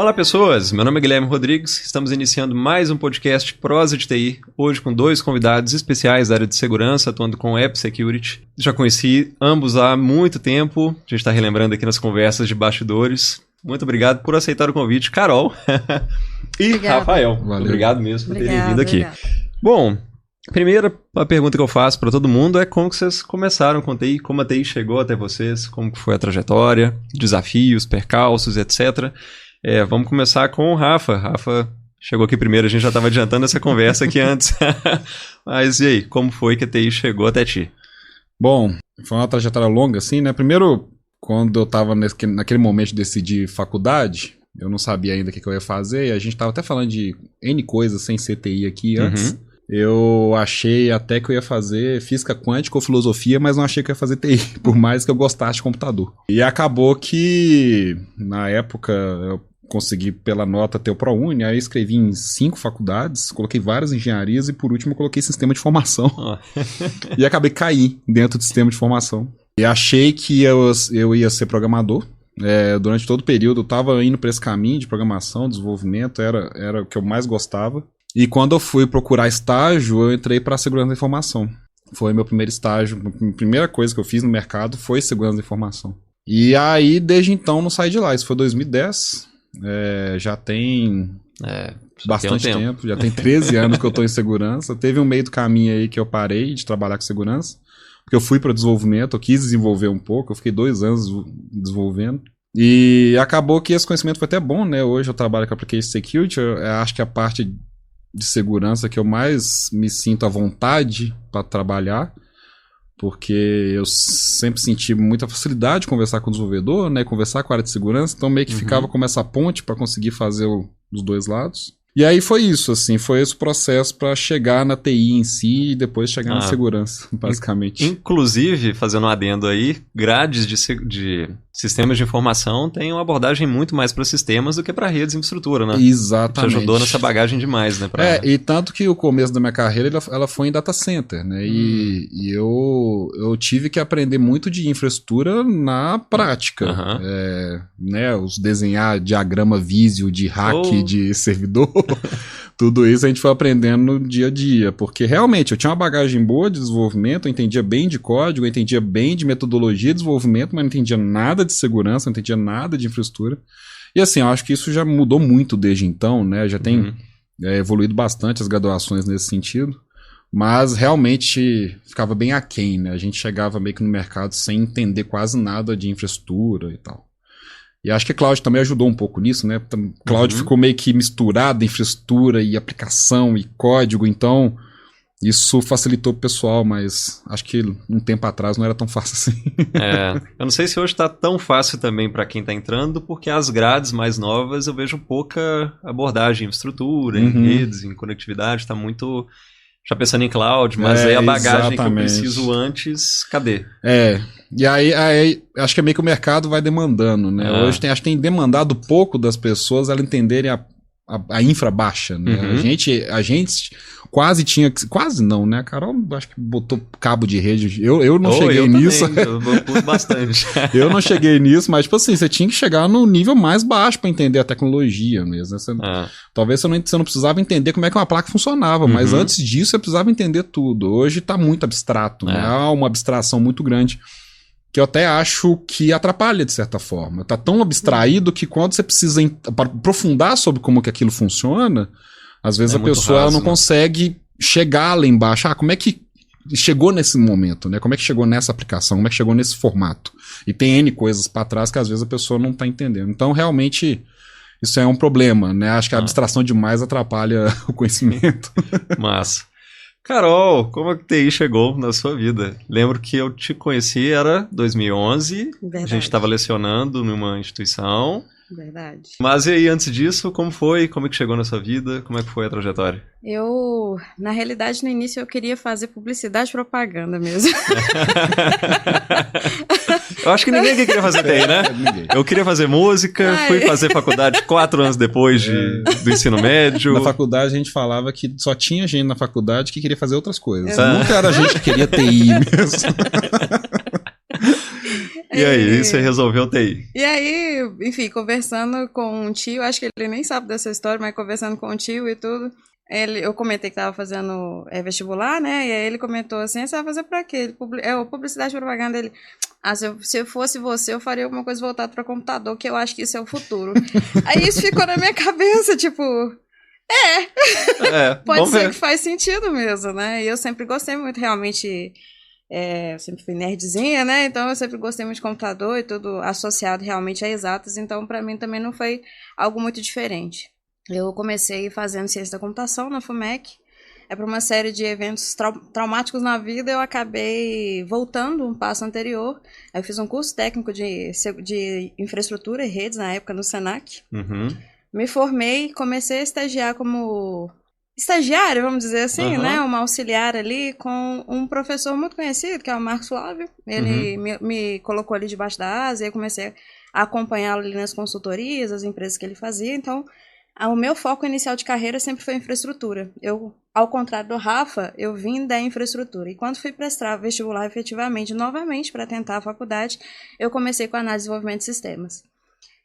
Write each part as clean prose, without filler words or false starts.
Olá pessoas, meu nome é Guilherme Rodrigues, estamos iniciando mais um podcast Prosa de TI, hoje com dois convidados especiais da área de segurança, atuando com App Security. Já conheci ambos há muito tempo, a gente está relembrando aqui nas conversas de bastidores. Muito obrigado por aceitar o convite, Carol e Obrigada. Rafael. Valeu. Obrigado mesmo por terem vindo aqui. Obrigada. Bom, primeira a pergunta que eu faço para todo mundo é como que vocês começaram com TI, como a TI chegou até vocês, como que foi a trajetória, desafios, percalços, etc. Vamos começar com o Rafa. Rafa chegou aqui primeiro, a gente já estava adiantando essa conversa aqui antes. Mas e aí, como foi que a TI chegou até ti? Bom, foi uma trajetória longa, assim, né? Primeiro, quando eu estava naquele momento de decidir faculdade, eu não sabia ainda o que eu ia fazer, e a gente estava até falando de N coisas sem ser TI aqui antes. Eu achei até que eu ia fazer física quântica ou filosofia, mas não achei que eu ia fazer TI, por mais que eu gostasse de computador. E acabou que, na época, eu consegui pela nota ter o ProUni, aí escrevi em 5 faculdades, coloquei várias engenharias e por último eu coloquei sistema de informação. E acabei caindo dentro do sistema de informação. E achei que eu ia ser programador. Durante todo o período eu estava indo para esse caminho de programação, desenvolvimento, era o que eu mais gostava. E quando eu fui procurar estágio, eu entrei para segurança da informação. Foi meu primeiro estágio, a primeira coisa que eu fiz no mercado foi segurança da informação. E aí, desde então, não saí de lá. Isso foi 2010. Já tem bastante tempo, já tem 13 anos que eu estou em segurança. Teve um meio do caminho aí que eu parei de trabalhar com segurança, porque eu fui para desenvolvimento, eu quis desenvolver um pouco, eu fiquei 2 anos desenvolvendo. E acabou que esse conhecimento foi até bom, né? Hoje eu trabalho com Application Security, eu acho que a parte de segurança que eu mais me sinto à vontade para trabalhar, porque eu sempre senti muita facilidade de conversar com o desenvolvedor, né, conversar com a área de segurança, então meio que ficava como essa ponte para conseguir fazer os dois lados. E aí foi isso, assim, foi esse processo para chegar na TI em si e depois chegar na segurança, basicamente. Inclusive, fazendo um adendo aí, grades de sistemas de informação têm uma abordagem muito mais para sistemas do que para redes e infraestrutura, né? Exatamente. Te ajudou nessa bagagem demais, né? E tanto que o começo da minha carreira, ela foi em data center, né? E eu tive que aprender muito de infraestrutura na prática. Né? Desenhar diagrama Visio de hack de servidor. Tudo isso a gente foi aprendendo no dia a dia, porque realmente eu tinha uma bagagem boa de desenvolvimento, eu entendia bem de código, eu entendia bem de metodologia de desenvolvimento, mas não entendia nada de segurança, não entendia nada de infraestrutura. E assim, eu acho que isso já mudou muito desde então, né? Já tem evoluído bastante as graduações nesse sentido, mas realmente ficava bem aquém, né? A gente chegava meio que no mercado sem entender quase nada de infraestrutura e tal. E acho que a Cloud também ajudou um pouco nisso, né? Cloud ficou meio que misturada, infraestrutura e aplicação e código, então isso facilitou o pessoal, mas acho que um tempo atrás não era tão fácil assim. Eu não sei se hoje está tão fácil também para quem está entrando, porque as grades mais novas eu vejo pouca abordagem em infraestrutura, em redes, em conectividade, está muito já pensando em cloud, mas aí a bagagem que eu preciso antes, cadê? E aí acho que é meio que o mercado vai demandando, né? Hoje acho que tem demandado pouco das pessoas elas entenderem a infra baixa, né? A gente quase tinha... Quase não, né? A Carol acho que botou cabo de rede. Eu não cheguei nisso. Eu curto bastante. Eu não cheguei nisso, mas tipo assim, você tinha que chegar no nível mais baixo para entender a tecnologia mesmo. Talvez você não precisava entender como é que uma placa funcionava, mas antes disso você precisava entender tudo. Hoje tá muito abstrato, né? Há uma abstração muito grande, que eu até acho que atrapalha de certa forma. Tá tão abstraído que quando você precisa aprofundar sobre como que aquilo funciona, às vezes a pessoa ela não consegue chegar lá embaixo. Como é que chegou nesse momento, né? Como é que chegou nessa aplicação? Como é que chegou nesse formato? E tem N coisas para trás que às vezes a pessoa não tá entendendo. Então, realmente, isso é um problema, né? Acho que a abstração demais atrapalha o conhecimento. Massa. Carol, como a TI chegou na sua vida? Lembro que eu te conheci, era 2011, Verdade. A gente estava lecionando numa instituição. Verdade. Mas e aí, antes disso, como foi? Como é que chegou na sua vida? Como é que foi a trajetória? Na realidade, no início eu queria fazer publicidade e propaganda mesmo. Eu acho que ninguém aqui queria fazer TI, né? Eu queria fazer música, fui fazer faculdade 4 anos depois do ensino médio. Na faculdade a gente falava que só tinha gente na faculdade que queria fazer outras coisas. Nunca era gente que queria TI mesmo. E aí, você resolveu TI? E aí, enfim, conversando com um tio, acho que ele nem sabe dessa história, mas conversando com um tio e tudo, eu comentei que estava fazendo vestibular, né? E aí ele comentou assim, você vai fazer pra quê? Publicidade e propaganda, ele... se eu fosse você, eu faria alguma coisa voltada para computador, que eu acho que isso é o futuro. Aí isso ficou na minha cabeça, tipo... pode ser que faz sentido mesmo, né? E eu sempre gostei muito, realmente... eu sempre fui nerdzinha, né? Então eu sempre gostei muito de computador e tudo associado realmente a exatas. Então para mim também não foi algo muito diferente. Eu comecei fazendo ciência da computação na FUMEC. Para uma série de eventos traumáticos na vida, eu acabei voltando um passo anterior. Eu fiz um curso técnico de infraestrutura e redes na época no Senac. Uhum. Me formei, comecei a estagiar como... estagiário, vamos dizer assim, né? Uma auxiliar ali com um professor muito conhecido, que é o Marcos Flávio. Ele me colocou ali debaixo da asa e eu comecei a acompanhá-lo ali nas consultorias, as empresas que ele fazia. Então, o meu foco inicial de carreira sempre foi infraestrutura. Eu, ao contrário do Rafa, eu vim da infraestrutura. E quando fui prestar vestibular efetivamente, novamente, para tentar a faculdade, eu comecei com análise de desenvolvimento de sistemas.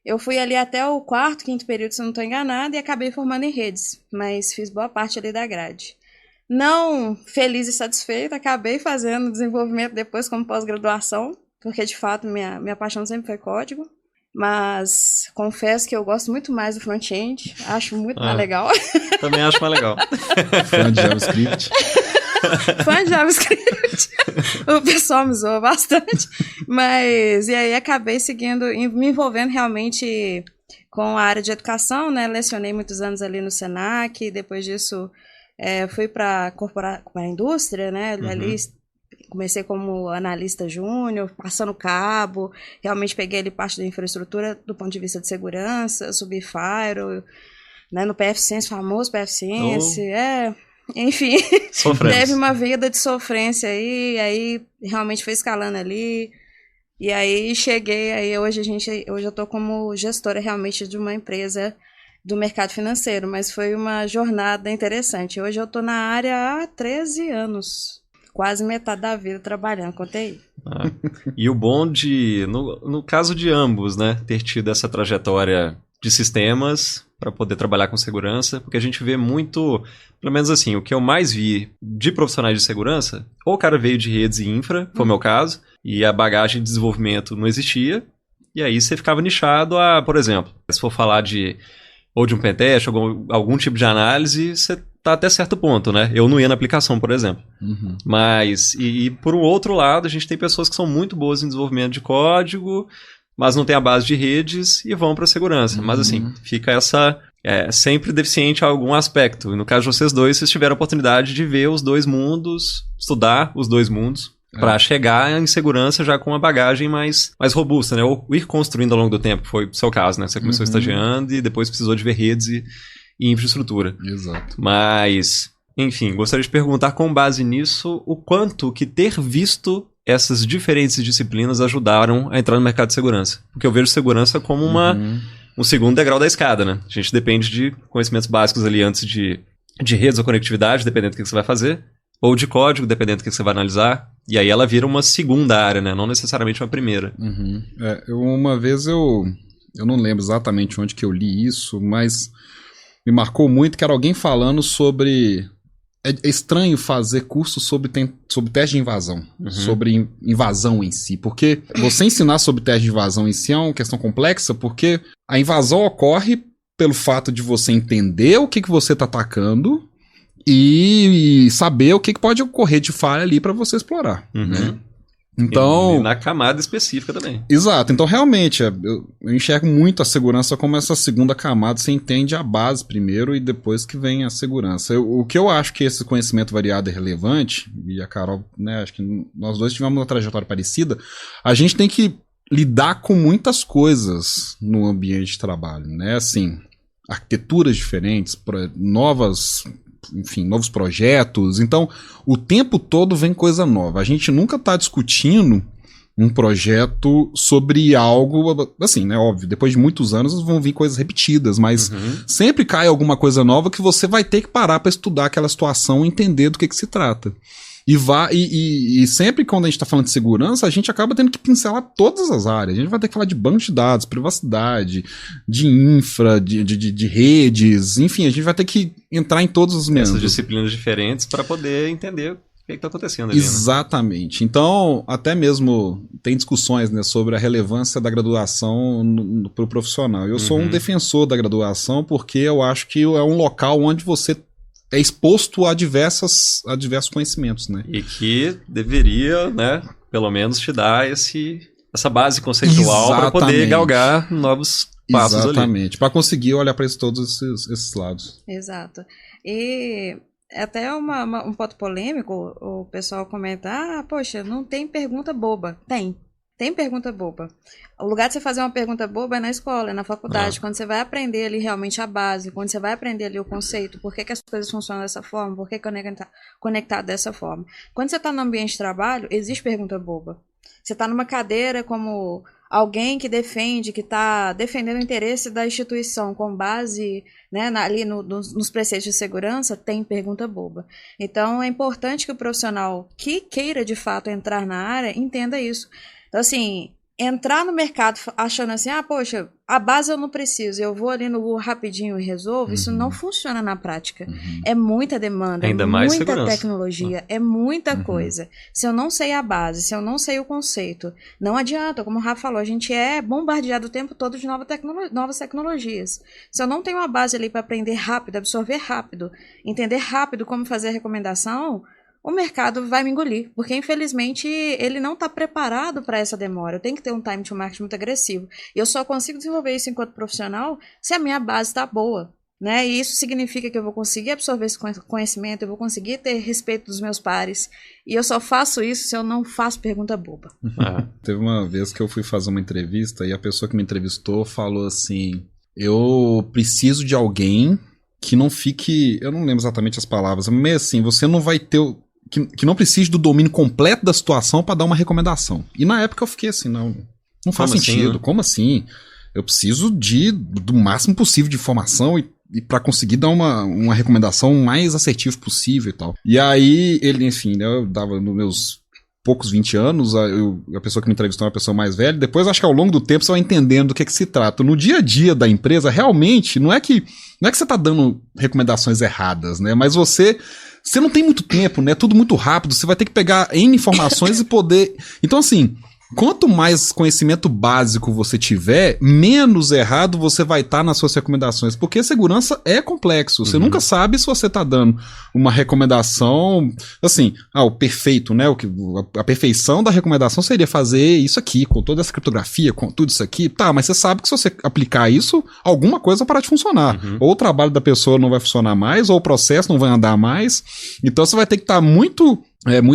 Eu fui ali até o 4º, 5º período, se eu não estou enganada, e acabei formando em redes, mas fiz boa parte ali da grade. Não feliz e satisfeita, acabei fazendo desenvolvimento depois como pós-graduação, porque de fato minha paixão sempre foi código, mas confesso que eu gosto muito mais do front-end, acho muito mais legal. Também acho mais legal. Fã de JavaScript. Fã de JavaScript. O pessoal me zoa bastante. Mas, e aí acabei seguindo, me envolvendo realmente com a área de educação, né? Lecionei muitos anos ali no Senac, depois disso fui para a indústria, né? Ali comecei como analista júnior, passando cabo, realmente peguei ali parte da infraestrutura do ponto de vista de segurança, subi firewall, né? No PFSense, famoso PFSense, enfim, teve uma vida de sofrência aí realmente foi escalando ali, e aí cheguei, aí hoje eu tô como gestora realmente de uma empresa do mercado financeiro, mas foi uma jornada interessante. Hoje eu tô na área há 13 anos, quase metade da vida trabalhando com TI. E o bom no caso de ambos, né, ter tido essa trajetória de sistemas para poder trabalhar com segurança, porque a gente vê muito, pelo menos assim, o que eu mais vi de profissionais de segurança, ou o cara veio de redes e infra, foi o meu caso, e a bagagem de desenvolvimento não existia, e aí você ficava nichado a, por exemplo, se for falar de um pentest, algum tipo de análise, você tá até certo ponto, né? Eu não ia na aplicação, por exemplo. Mas, e por um outro lado, a gente tem pessoas que são muito boas em desenvolvimento de código, mas não tem a base de redes e vão para segurança. Mas assim, fica essa... sempre deficiente em algum aspecto. E no caso de vocês dois, vocês tiveram a oportunidade de ver os dois mundos, estudar os dois mundos, para chegar em segurança já com uma bagagem mais robusta, né? Ou ir construindo ao longo do tempo, que foi o seu caso, né? Você começou estagiando e depois precisou de ver redes e infraestrutura. Exato. Mas, enfim, gostaria de perguntar com base nisso, o quanto que ter visto essas diferentes disciplinas ajudaram a entrar no mercado de segurança. Porque eu vejo segurança como um segundo degrau da escada, né? A gente depende de conhecimentos básicos ali antes de redes ou conectividade, dependendo do que você vai fazer, ou de código, dependendo do que você vai analisar. E aí ela vira uma segunda área, né? Não necessariamente uma primeira. Uma vez eu não lembro exatamente onde que eu li isso, mas me marcou muito que era alguém falando sobre... É estranho fazer curso sobre teste de invasão, sobre invasão em si, porque você ensinar sobre teste de invasão em si é uma questão complexa, porque a invasão ocorre pelo fato de você entender o que você está atacando e saber o que pode ocorrer de falha ali para você explorar, né? Então, e na camada específica também. Exato. Então, realmente, eu enxergo muito a segurança como essa segunda camada. Você entende a base primeiro e depois que vem a segurança. O que eu acho que esse conhecimento variado é relevante, e a Carol, né, acho que nós dois tivemos uma trajetória parecida, a gente tem que lidar com muitas coisas no ambiente de trabalho, né? Assim, arquiteturas diferentes, novos projetos. Então, o tempo todo vem coisa nova. A gente nunca está discutindo um projeto sobre algo, assim, né? Óbvio, depois de muitos anos vão vir coisas repetidas, mas sempre cai alguma coisa nova que você vai ter que parar para estudar aquela situação e entender do que se trata. E sempre quando a gente está falando de segurança, a gente acaba tendo que pincelar todas as áreas. A gente vai ter que falar de banco de dados, privacidade, de infra, de redes, enfim, a gente vai ter que entrar em todos os meandros. Essas disciplinas diferentes para poder entender o que está acontecendo ali. Exatamente. Né? Então, até mesmo tem discussões, né, sobre a relevância da graduação para o profissional. Eu sou um defensor da graduação porque eu acho que é um local onde você é exposto a diversos conhecimentos, né? E que deveria, né, pelo menos te dar essa base conceitual para poder galgar novos passos ali. Exatamente, para conseguir olhar para todos esses lados. Exato. E até um ponto polêmico, o pessoal comenta, poxa, não tem pergunta boba. Tem pergunta boba. O lugar de você fazer uma pergunta boba é na escola, é na faculdade, quando você vai aprender ali realmente a base, quando você vai aprender ali o conceito, por que as coisas funcionam dessa forma, por que conectar dessa forma. Quando você está no ambiente de trabalho, existe pergunta boba. Você está numa cadeira como alguém que defende, que está defendendo o interesse da instituição com base, né, ali nos preceitos de segurança, tem pergunta boba. Então, é importante que o profissional que queira, de fato, entrar na área, entenda isso. Então, assim, entrar no mercado achando assim, poxa, a base eu não preciso, eu vou ali no Google rapidinho e resolvo, isso não funciona na prática. É muita demanda, ainda é mais muita segurança. tecnologia, é muita coisa. Se eu não sei a base, se eu não sei o conceito, não adianta, como o Rafa falou, a gente é bombardeado o tempo todo de novas tecnologias. Se eu não tenho uma base ali para aprender rápido, absorver rápido, entender rápido como fazer a recomendação, o mercado vai me engolir, porque infelizmente ele não está preparado para essa demora. Eu tenho que ter um time to market muito agressivo. E eu só consigo desenvolver isso enquanto profissional se a minha base está boa, né? E isso significa que eu vou conseguir absorver esse conhecimento, eu vou conseguir ter respeito dos meus pares. E eu só faço isso se eu não faço pergunta boba. Teve uma vez que eu fui fazer uma entrevista e a pessoa que me entrevistou falou assim, eu preciso de alguém que não fique... Eu não lembro exatamente as palavras, mas meio assim, você não vai ter... Que não precise do domínio completo da situação para dar uma recomendação. E na época eu fiquei assim, não faz sentido. Assim, né? Como assim? Eu preciso do máximo possível de informação e para conseguir dar uma recomendação mais assertiva possível e tal. E aí, ele, enfim, né, eu dava nos meus poucos 20 anos, a pessoa que me entrevistou é uma pessoa mais velha, depois acho que ao longo do tempo você vai entendendo do que se trata. No dia a dia da empresa, realmente, não é que você tá dando recomendações erradas, né? Mas você não tem muito tempo, né? É tudo muito rápido, você vai ter que pegar N informações e poder... Então, assim, quanto mais conhecimento básico você tiver, menos errado você vai estar nas suas recomendações, porque segurança é complexo. Você nunca sabe se você está dando uma recomendação, assim, o perfeito, né? A perfeição da recomendação seria fazer isso aqui, com toda essa criptografia, com tudo isso aqui. Tá, mas você sabe que se você aplicar isso, alguma coisa vai parar de funcionar. Ou o trabalho da pessoa não vai funcionar mais, ou o processo não vai andar mais. Então você vai ter que estar muito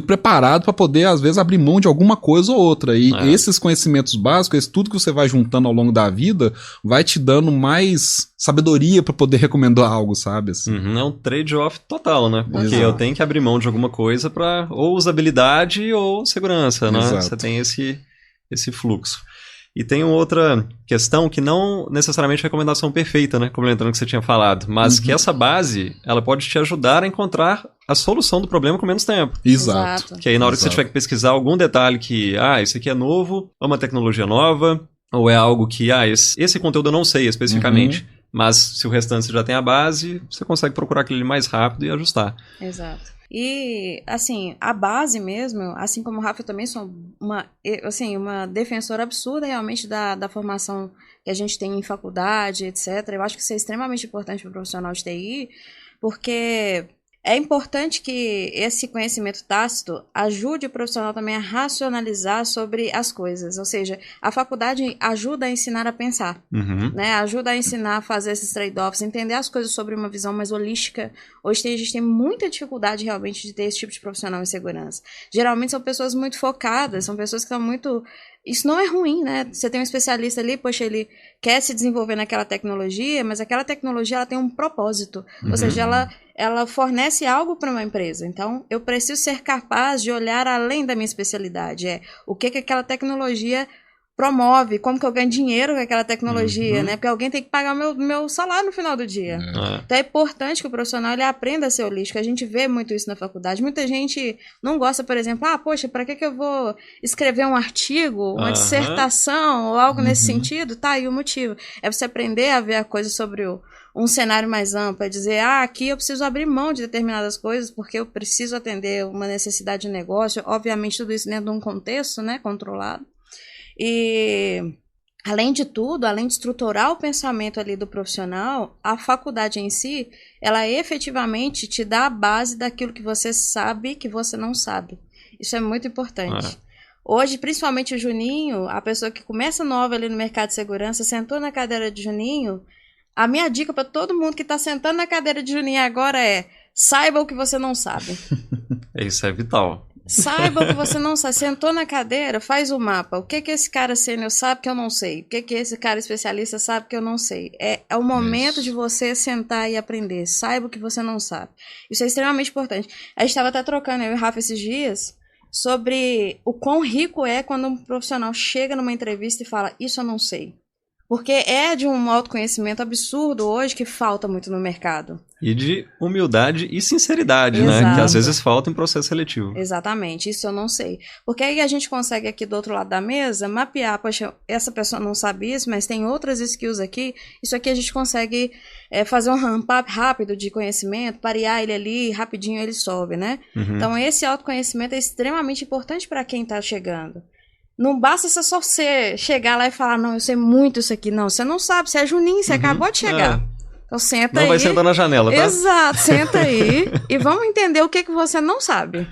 preparado para poder, às vezes, abrir mão de alguma coisa ou outra. E esses conhecimentos básicos, esse tudo que você vai juntando ao longo da vida, vai te dando mais sabedoria para poder recomendar algo, sabe? Assim. É um trade-off total, né? Porque eu tenho que abrir mão de alguma coisa para ou usabilidade ou segurança, né? Exato. Você tem esse fluxo. E tem uma outra questão que não necessariamente é a recomendação perfeita, né? Complementando o que você tinha falado, mas que essa base, ela pode te ajudar a encontrar a solução do problema com menos tempo. Exato. Que aí na hora que você tiver que pesquisar algum detalhe que, isso aqui é novo, é uma tecnologia nova, ou é algo que, esse conteúdo eu não sei especificamente, mas se o restante você já tem a base, você consegue procurar aquele mais rápido e ajustar. Exato. E, assim, a base mesmo, assim como o Rafa, eu também sou uma defensora absurda realmente da formação que a gente tem em faculdade, etc. Eu acho que isso é extremamente importante para o profissional de TI, porque é importante que esse conhecimento tácito ajude o profissional também a racionalizar sobre as coisas. Ou seja, a faculdade ajuda a ensinar a pensar, né? Ajuda a ensinar a fazer esses trade-offs, entender as coisas sobre uma visão mais holística. Hoje a gente tem muita dificuldade realmente de ter esse tipo de profissional em segurança. Geralmente são pessoas muito focadas, são pessoas que estão muito... Isso não é ruim, né? Você tem um especialista ali, poxa, ele quer se desenvolver naquela tecnologia, mas aquela tecnologia ela tem um propósito. Ou seja, ela fornece algo para uma empresa. Então, eu preciso ser capaz de olhar além da minha especialidade. O que aquela tecnologia promove, como que eu ganho dinheiro com aquela tecnologia, né? Porque alguém tem que pagar o meu salário no final do dia. Então é importante que o profissional ele aprenda a ser holístico. A gente vê muito isso na faculdade. Muita gente não gosta, por exemplo, poxa, para que eu vou escrever um artigo, uma dissertação ou algo nesse sentido? Tá aí o motivo. É você aprender a ver a coisa sobre um cenário mais amplo, é dizer, aqui eu preciso abrir mão de determinadas coisas porque eu preciso atender uma necessidade de negócio, obviamente tudo isso dentro de um contexto, né, controlado. E, além de tudo, além de estruturar o pensamento ali do profissional, a faculdade em si, ela efetivamente te dá a base daquilo que você sabe que você não sabe. Isso é muito importante. Hoje, principalmente o Juninho, a pessoa que começa nova ali no mercado de segurança, sentou na cadeira de Juninho, a minha dica para todo mundo que está sentando na cadeira de Juninho agora é: saiba o que você não sabe. Isso é vital. Saiba o que você não sabe. Sentou na cadeira, faz o mapa. O que esse cara sênior sabe que eu não sei? O que esse cara especialista sabe que eu não sei? É o momento de você sentar e aprender. Saiba o que você não sabe. Isso é extremamente importante. A gente estava até trocando, eu e o Rafa, esses dias, sobre o quão rico é quando um profissional chega numa entrevista e fala: isso eu não sei. Porque é de um autoconhecimento absurdo hoje que falta muito no mercado. E de humildade e sinceridade, né? Que às vezes falta em processo seletivo. Exatamente, isso eu não sei. Porque aí a gente consegue aqui do outro lado da mesa mapear, poxa, essa pessoa não sabe isso, mas tem outras skills aqui. Isso aqui a gente consegue fazer um ramp-up rápido de conhecimento, parear ele ali, rapidinho ele sobe, né? Então esse autoconhecimento é extremamente importante para quem está chegando. Não basta só você chegar lá e falar: não, eu sei muito isso aqui. Não, você não sabe, você é Juninho, você acabou de chegar. Então senta aí. Não vai sentar na janela, tá? Exato, senta aí e vamos entender o que você não sabe.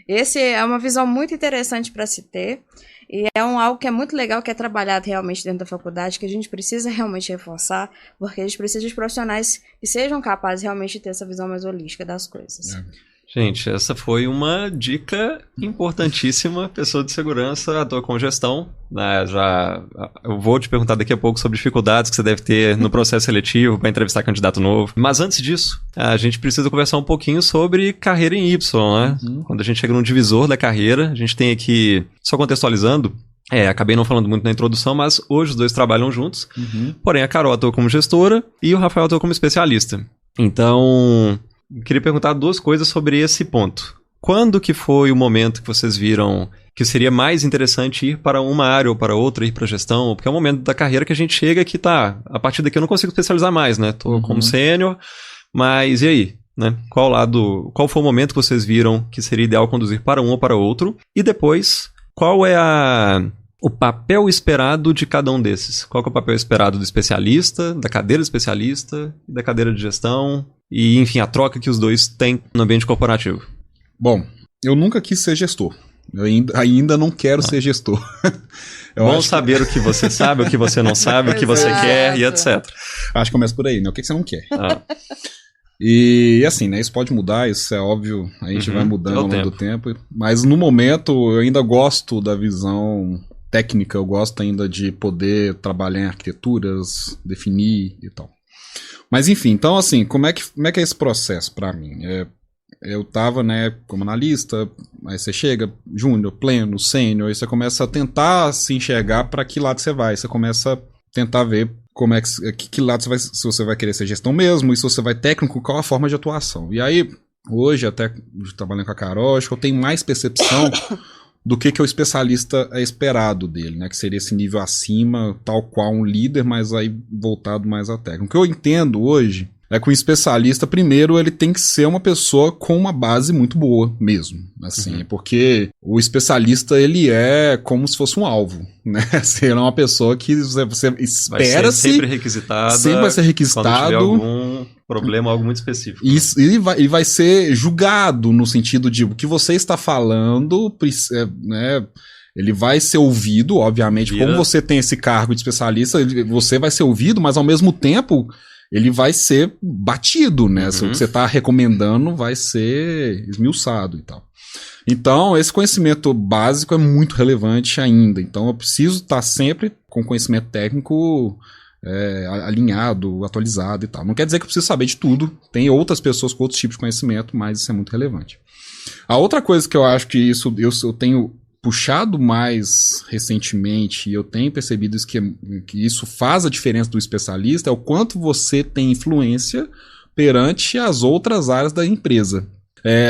Esse é uma visão muito interessante para se ter. E é algo que é muito legal, que é trabalhado realmente dentro da faculdade, que a gente precisa realmente reforçar, porque a gente precisa de profissionais que sejam capazes realmente de ter essa visão mais holística das coisas. Gente, essa foi uma dica importantíssima. Pessoa de segurança atua com gestão, né? Eu vou te perguntar daqui a pouco sobre dificuldades que você deve ter no processo seletivo para entrevistar candidato novo. Mas antes disso, a gente precisa conversar um pouquinho sobre carreira em Y, né? Quando a gente chega num divisor da carreira, a gente tem aqui, só contextualizando, acabei não falando muito na introdução, mas hoje os dois trabalham juntos. Porém, a Carol atua como gestora e o Rafael atua como especialista. Então, queria perguntar duas coisas sobre esse ponto. Quando que foi o momento que vocês viram que seria mais interessante ir para uma área ou para outra, ir para gestão? Porque é um momento da carreira que a gente chega que a partir daqui eu não consigo especializar mais, né? Tô como sênior, mas e aí? Né? Qual foi o momento que vocês viram que seria ideal conduzir para um ou para outro? E depois, qual é o papel esperado de cada um desses? Qual que é o papel esperado do especialista, da cadeira de especialista e da cadeira de gestão? E, enfim, a troca que os dois têm no ambiente corporativo. Bom, eu nunca quis ser gestor. Eu ainda não quero ser gestor. Bom saber o que você sabe, o que você não sabe, o que você quer e etc. Acho que começa por aí, né? O que você não quer? E assim, né? Isso pode mudar, isso é óbvio. A gente vai mudando ao longo do tempo. Mas no momento eu ainda gosto da visão técnica, eu gosto ainda de poder trabalhar em arquiteturas, definir e tal. Mas enfim, então assim, como é que é esse processo para mim? Eu tava, né, como analista, aí você chega, júnior, pleno, sênior, aí você começa a tentar se enxergar para que lado você vai, você começa a tentar ver como é que lado você vai, se você vai querer ser gestão mesmo, e se você vai técnico, qual a forma de atuação. E aí, hoje, até trabalhando com a Carol, acho que eu tenho mais percepção do que o especialista é esperado dele, né? Que seria esse nível acima, tal qual um líder, mas aí voltado mais à técnica. O que eu entendo hoje é que o especialista, primeiro, ele tem que ser uma pessoa com uma base muito boa mesmo, assim, porque o especialista, ele é como se fosse um alvo, né? Ele é uma pessoa que você espera vai ser sempre requisitada, sempre vai ser requisitado, quando tiver algum problema, algo muito específico. Isso, ele vai ser julgado no sentido de o que você está falando, né? Ele vai ser ouvido, obviamente, como você tem esse cargo de especialista, você vai ser ouvido, mas ao mesmo tempo ele vai ser batido, né? O que você está recomendando vai ser esmiuçado e tal. Então, esse conhecimento básico é muito relevante ainda. Então, eu preciso estar sempre com conhecimento técnico alinhado, atualizado e tal. Não quer dizer que eu preciso saber de tudo. Tem outras pessoas com outros tipos de conhecimento, mas isso é muito relevante. A outra coisa que eu acho que eu tenho puxado mais recentemente, e eu tenho percebido isso, que isso faz a diferença do especialista, é o quanto você tem influência perante as outras áreas da empresa.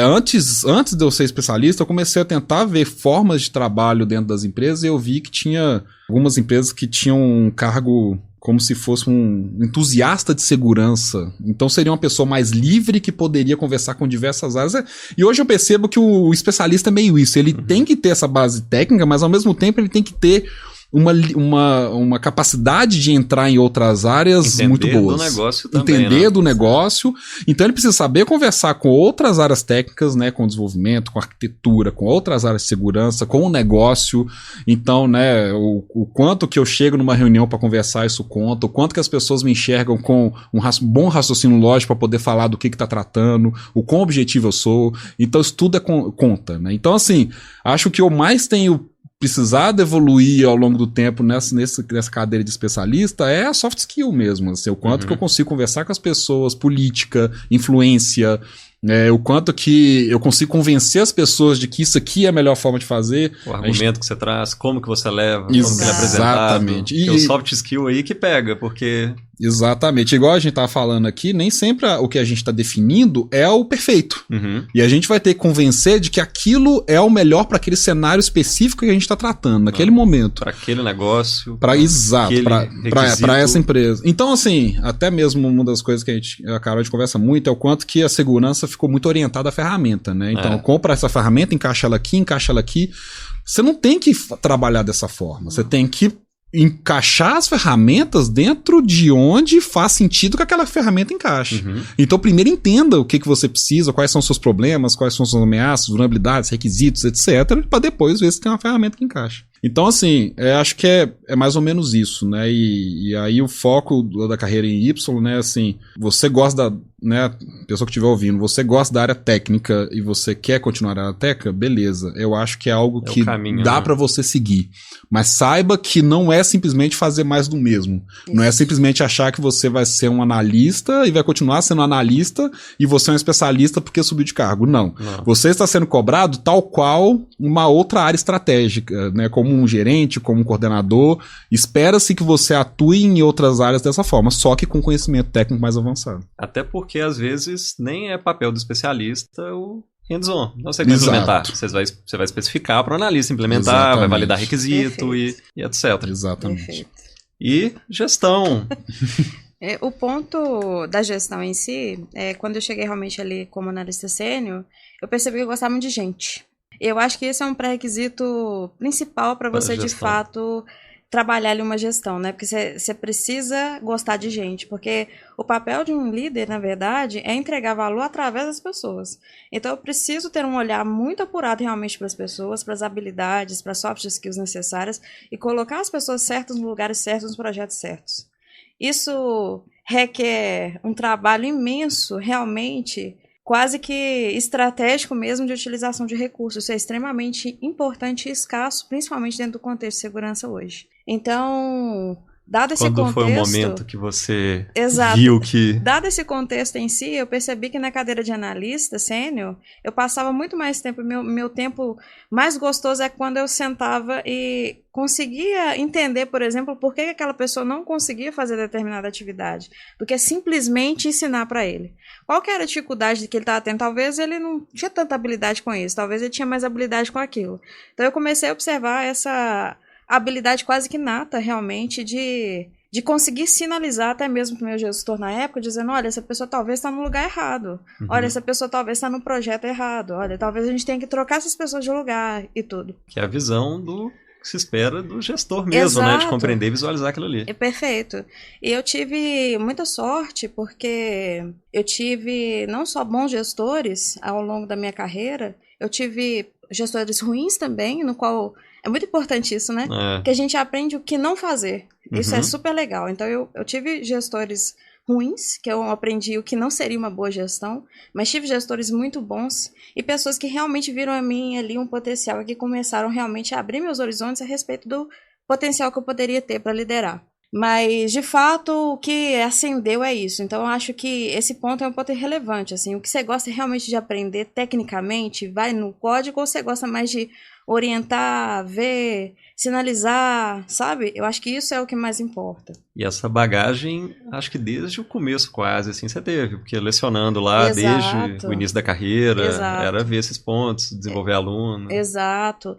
Antes de eu ser especialista, eu comecei a tentar ver formas de trabalho dentro das empresas, e eu vi que tinha algumas empresas que tinham um cargo como se fosse um entusiasta de segurança. Então seria uma pessoa mais livre que poderia conversar com diversas áreas. E hoje eu percebo que o especialista é meio isso. Ele tem que ter essa base técnica, mas ao mesmo tempo ele tem que ter uma capacidade de entrar em outras áreas muito boas. Entender do negócio também. Entender do negócio. Então ele precisa saber conversar com outras áreas técnicas, né, com desenvolvimento, com arquitetura, com outras áreas de segurança, com o negócio. Então, né, o quanto que eu chego numa reunião para conversar, isso conta. O quanto que as pessoas me enxergam com um bom raciocínio lógico para poder falar do que está tratando, o quão objetivo eu sou. Então isso tudo conta, né? Então, assim, acho que eu mais tenho precisado evoluir ao longo do tempo nessa cadeira de especialista é a soft skill mesmo, assim, o quanto que eu consigo conversar com as pessoas, política, influência, o quanto que eu consigo convencer as pessoas de que isso aqui é a melhor forma de fazer. O argumento que você traz, como que você leva, como que ele é apresentado. Exatamente. E o soft skill aí que pega, porque... Exatamente. Igual a gente estava falando aqui, nem sempre o que a gente está definindo é o perfeito. E a gente vai ter que convencer de que aquilo é o melhor para aquele cenário específico que a gente está tratando, naquele momento. Para aquele negócio. Exato, para essa empresa. Então, assim, até mesmo uma das coisas que a Carol conversa muito é o quanto que a segurança ficou muito orientada à ferramenta, né? Então, compra essa ferramenta, encaixa ela aqui. Você não tem que trabalhar dessa forma. Você tem que encaixar as ferramentas dentro de onde faz sentido que aquela ferramenta encaixe. Então, primeiro entenda o que você precisa, quais são os seus problemas, quais são as suas ameaças, vulnerabilidades, requisitos, etc., para depois ver se tem uma ferramenta que encaixa. Então, assim, acho que é mais ou menos isso, né? E aí o foco da carreira em Y, né? Assim, você gosta né? Pessoa que estiver ouvindo, você gosta da área técnica e você quer continuar na área técnica, beleza. Eu acho que é algo que dá pra você seguir. Mas saiba que não é simplesmente fazer mais do mesmo. Isso. Não é simplesmente achar que você vai ser um analista e vai continuar sendo analista e você é um especialista porque subiu de cargo. Não. Você está sendo cobrado tal qual uma outra área estratégica, né? Como um gerente, como um coordenador. Espera-se que você atue em outras áreas dessa forma, só que com conhecimento técnico mais avançado. Até porque, às vezes, nem é papel do especialista o hands-on. Não sei como implementar. Você vai especificar para o analista implementar, exatamente, vai validar requisito e etc. Exatamente. Perfeito. E gestão. O ponto da gestão em si, quando eu cheguei realmente ali como analista sênior, eu percebi que eu gostava muito de gente. Eu acho que esse é um pré-requisito principal para você, de fato, trabalhar ali uma gestão, né? Porque você precisa gostar de gente, porque o papel de um líder, na verdade, é entregar valor através das pessoas. Então, eu preciso ter um olhar muito apurado realmente para as pessoas, para as habilidades, para as soft skills necessárias e colocar as pessoas certas nos lugares certos, nos projetos certos. Isso requer um trabalho imenso, realmente, quase que estratégico mesmo, de utilização de recursos. Isso é extremamente importante e escasso, principalmente dentro do contexto de segurança hoje. Então, dado esse contexto... Quando foi o momento que você exato, viu que... Dado esse contexto em si, eu percebi que na cadeira de analista sênior, eu passava muito mais tempo, meu tempo mais gostoso é quando eu sentava e conseguia entender, por exemplo, por que aquela pessoa não conseguia fazer determinada atividade, do que simplesmente ensinar para ele. Qual que era a dificuldade que ele estava tendo? Talvez ele não tinha tanta habilidade com isso, talvez ele tinha mais habilidade com aquilo. Então eu comecei a observar essa habilidade quase que nata, realmente, de conseguir sinalizar até mesmo para o meu gestor na época, dizendo, olha, essa pessoa talvez está no lugar errado, olha, essa pessoa talvez está no projeto errado, olha, talvez a gente tenha que trocar essas pessoas de lugar e tudo. Que é a visão do que se espera do gestor mesmo, exato, né? De compreender e visualizar aquilo ali. Perfeito. E eu tive muita sorte, porque eu tive não só bons gestores ao longo da minha carreira, eu tive gestores ruins também, no qual... É muito importante isso, né? Que a gente aprende o que não fazer. Isso é super legal. Então, eu tive gestores ruins, que eu aprendi o que não seria uma boa gestão, mas tive gestores muito bons e pessoas que realmente viram em mim ali um potencial e que começaram realmente a abrir meus horizontes a respeito do potencial que eu poderia ter para liderar. Mas, de fato, o que acendeu é isso. Então, eu acho que esse ponto é um ponto relevante. Assim, o que você gosta realmente de aprender tecnicamente, vai no código, ou você gosta mais de orientar, ver, sinalizar, sabe? Eu acho que isso é o que mais importa. E essa bagagem, acho que desde o começo quase, assim, você teve, porque lecionando lá Exato. desde o início da carreira, Exato. era ver esses pontos, desenvolver aluno. Exato.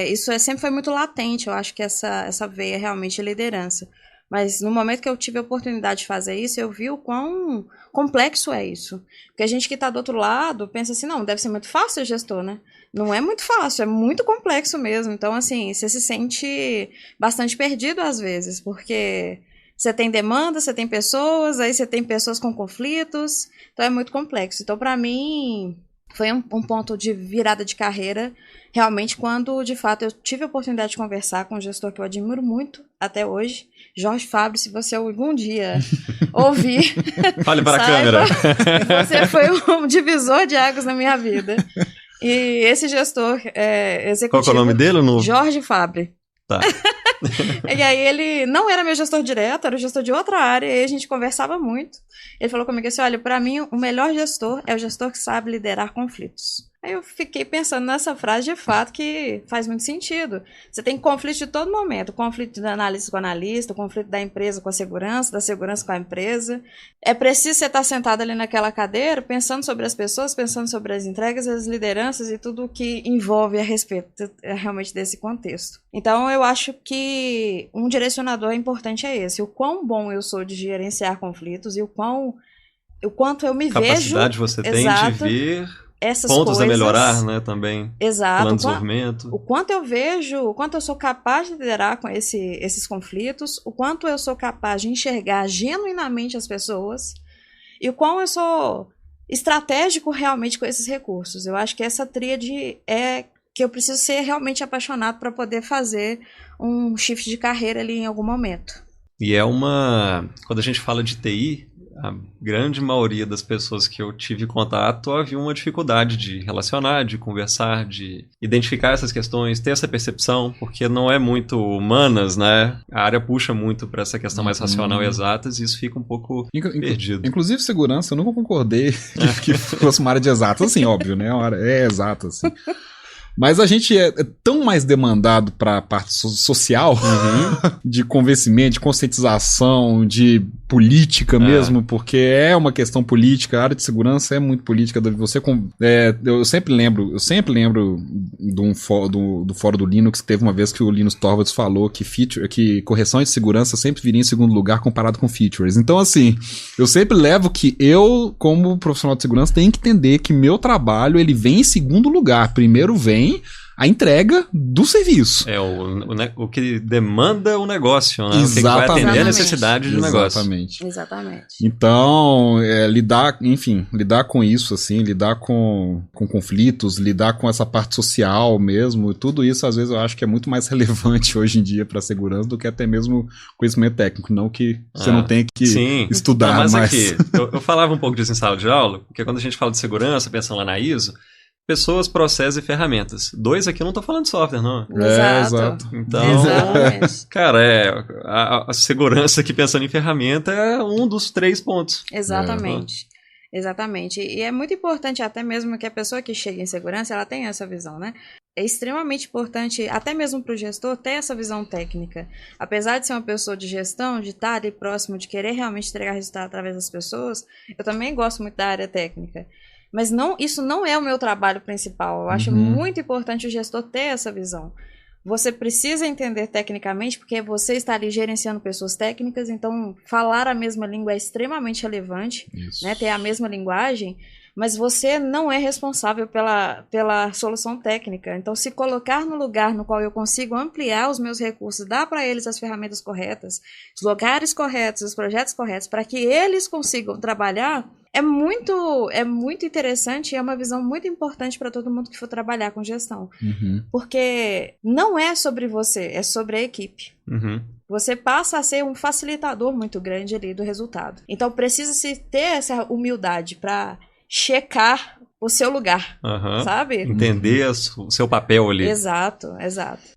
Isso sempre foi muito latente, eu acho que essa veia realmente é liderança. Mas no momento que eu tive a oportunidade de fazer isso, eu vi o quão complexo é isso. Porque a gente que está do outro lado pensa assim, não, deve ser muito fácil ser gestor, né? Não é muito fácil, é muito complexo mesmo. Então, assim, você se sente bastante perdido às vezes, porque você tem demanda, você tem pessoas, aí você tem pessoas com conflitos, então é muito complexo. Então, para mim, foi um ponto de virada de carreira, realmente, quando, de fato, eu tive a oportunidade de conversar com um gestor que eu admiro muito até hoje, Jorge Fabre. Se você algum dia ouvir, fale para a câmera. Você foi um divisor de águas na minha vida. E esse gestor executivo... Qual que é o nome dele? Jorge Fabre. Tá. E aí ele não era meu gestor direto, era o gestor de outra área, e aí a gente conversava muito. Ele falou comigo assim, olha, para mim o melhor gestor é o gestor que sabe liderar conflitos. Aí eu fiquei pensando nessa frase de fato que faz muito sentido. Você tem conflito de todo momento, conflito da analista com o analista, conflito da empresa com a segurança, da segurança com a empresa. É preciso você estar sentado ali naquela cadeira, pensando sobre as pessoas, pensando sobre as entregas, as lideranças e tudo o que envolve a respeito realmente desse contexto. Então eu acho que um direcionador importante é esse, o quão bom eu sou de gerenciar conflitos e o quanto eu me vejo... Capacidade você tem de ver... essas pontos coisas, a melhorar, né, também. Exato. Plano de desenvolvimento. O quanto eu vejo, o quanto eu sou capaz de liderar com esses conflitos, o quanto eu sou capaz de enxergar genuinamente as pessoas e o quão eu sou estratégico realmente com esses recursos. Eu acho que essa tríade é que eu preciso ser realmente apaixonado para poder fazer um shift de carreira ali em algum momento. E quando a gente fala de TI, a grande maioria das pessoas que eu tive contato havia uma dificuldade de relacionar, de conversar, de identificar essas questões, ter essa percepção, porque não é muito humanas, né? A área puxa muito para essa questão mais racional e exatas, e isso fica um pouco perdido. Inclusive segurança, eu nunca concordei que fosse uma área de exatas, assim, óbvio, né? Uma área exata, assim. Mas a gente é tão mais demandado para a parte social, de convencimento, de conscientização, de política mesmo, porque é uma questão política, a área de segurança é muito política. Eu sempre lembro do fórum do Linux, que teve uma vez que o Linus Torvalds falou que correção de segurança sempre viria em segundo lugar comparado com features. Então, assim, eu sempre levo que eu, como profissional de segurança, tenho que entender que meu trabalho, ele vem em segundo lugar. Primeiro vem a entrega do serviço. É o que demanda o negócio, né? Exatamente. O que vai atender a necessidade do negócio. Exatamente. Então, lidar com isso, assim, lidar com conflitos, lidar com essa parte social mesmo, tudo isso, às vezes, eu acho que é muito mais relevante hoje em dia para a segurança do que até mesmo conhecimento técnico. Não que você não tenha que estudar, mas mas... aqui, eu falava um pouco disso em sala de aula, porque quando a gente fala de segurança, pensando lá na ISO, pessoas, processos e ferramentas. 2 aqui eu não tô falando de software, não. Exato. Então, exatamente. Cara, a segurança aqui pensando em ferramenta é um dos 3 pontos. Exatamente. Exatamente. E é muito importante até mesmo que a pessoa que chega em segurança, ela tenha essa visão, né? É extremamente importante, até mesmo para o gestor, ter essa visão técnica. Apesar de ser uma pessoa de gestão, de estar ali próximo, de querer realmente entregar resultado através das pessoas, eu também gosto muito da área técnica. Mas isso não é o meu trabalho principal. Eu acho muito importante o gestor ter essa visão. Você precisa entender tecnicamente, porque você está ali gerenciando pessoas técnicas, então falar a mesma língua é extremamente relevante, né? Ter a mesma linguagem, mas você não é responsável pela solução técnica. Então, se colocar no lugar no qual eu consigo ampliar os meus recursos, dar para eles as ferramentas corretas, os lugares corretos, os projetos corretos, para que eles consigam trabalhar, é muito interessante e é uma visão muito importante para todo mundo que for trabalhar com gestão. Porque não é sobre você, é sobre a equipe. Você passa a ser um facilitador muito grande ali do resultado. Então, precisa-se ter essa humildade para checar o seu lugar, sabe? Entender o seu papel ali. Exato.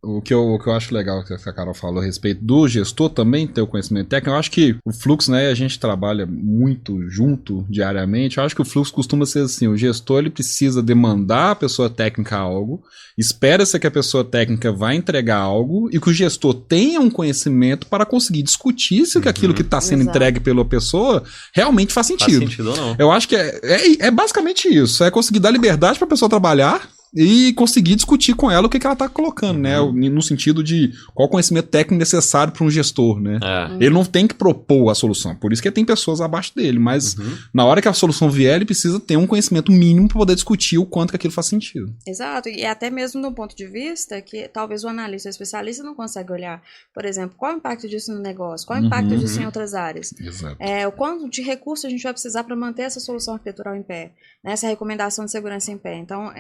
O que eu acho legal que a Carol falou a respeito do gestor também ter o conhecimento técnico, eu acho que o fluxo, né, a gente trabalha muito junto diariamente, eu acho que o fluxo costuma ser assim, o gestor ele precisa demandar a pessoa técnica algo, espera-se que a pessoa técnica vai entregar algo e que o gestor tenha um conhecimento para conseguir discutir se aquilo que está sendo entregue pela pessoa realmente faz sentido. Faz sentido ou não. Eu acho que é basicamente isso, é conseguir dar liberdade para a pessoa trabalhar e conseguir discutir com ela o que ela está colocando, né? No sentido de qual conhecimento técnico necessário para um gestor, né? Ele não tem que propor a solução, por isso que tem pessoas abaixo dele, mas na hora que a solução vier, ele precisa ter um conhecimento mínimo para poder discutir o quanto que aquilo faz sentido. Exato, e até mesmo do ponto de vista que talvez o analista ou especialista não consegue olhar, por exemplo, qual é o impacto disso no negócio, qual é o impacto disso em outras áreas. Exato. O quanto de recurso a gente vai precisar para manter essa solução arquitetural em pé, né? Essa recomendação de segurança em pé. Então,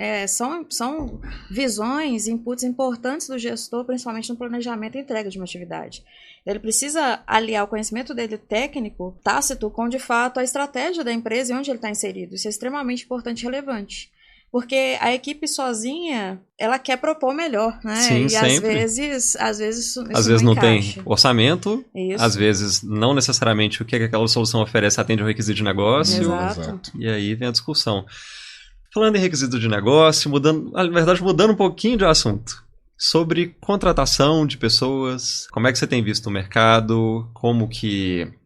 são visões, inputs importantes do gestor, principalmente no planejamento e entrega de uma atividade. Ele precisa aliar o conhecimento dele técnico, tácito, com, de fato, a estratégia da empresa e onde ele está inserido. Isso é extremamente importante e relevante. Porque a equipe sozinha, ela quer propor melhor, né? Sim, e sempre. às vezes isso às vezes não encaixa. Tem orçamento, Isso. Às vezes não necessariamente o que aquela solução oferece atende ao requisito de negócio. Exato. E aí vem a discussão. Falando em requisito de negócio, mudando um pouquinho de assunto. Sobre contratação de pessoas, como é que você tem visto o mercado, com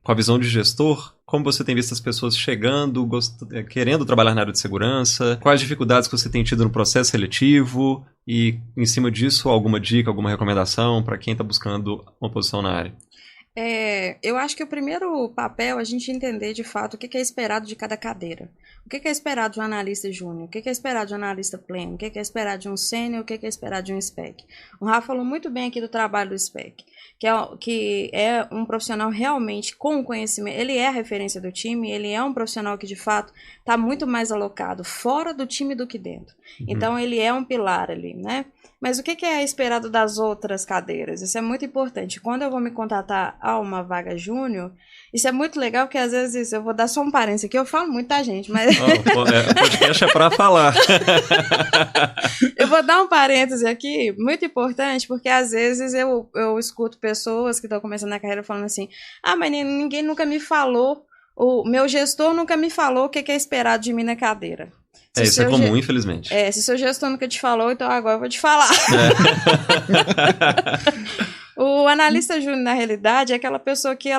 a visão de gestor, como você tem visto as pessoas chegando, querendo trabalhar na área de segurança, quais dificuldades que você tem tido no processo seletivo e, em cima disso, alguma dica, alguma recomendação para quem está buscando uma posição na área? Eu acho que o primeiro papel é a gente entender de fato o que é esperado de cada cadeira. O que é esperado de um analista júnior? O que é esperado de um analista pleno? O que é esperado de um sênior? O que é esperado de um spec? O Rafa falou muito bem aqui do trabalho do spec, que é um profissional realmente com conhecimento. Ele é a referência do time, ele é um profissional que de fato está muito mais alocado fora do time do que dentro. Então ele é um pilar ali, né? Mas o que é esperado das outras cadeiras? Isso é muito importante. Quando eu vou me contratar a uma vaga júnior, isso é muito legal, porque às vezes eu vou dar só um parênteses aqui, eu falo muito, tá, gente? Mas... O podcast é pra falar. Eu vou dar um parêntese aqui, muito importante, porque às vezes eu escuto pessoas que estão começando a carreira falando assim, mas ninguém nunca me falou, o meu gestor nunca me falou o que é esperado de mim na cadeira. Isso é comum, infelizmente. Se seu gestor nunca te falou, então agora eu vou te falar. O analista júnior, na realidade, é aquela pessoa que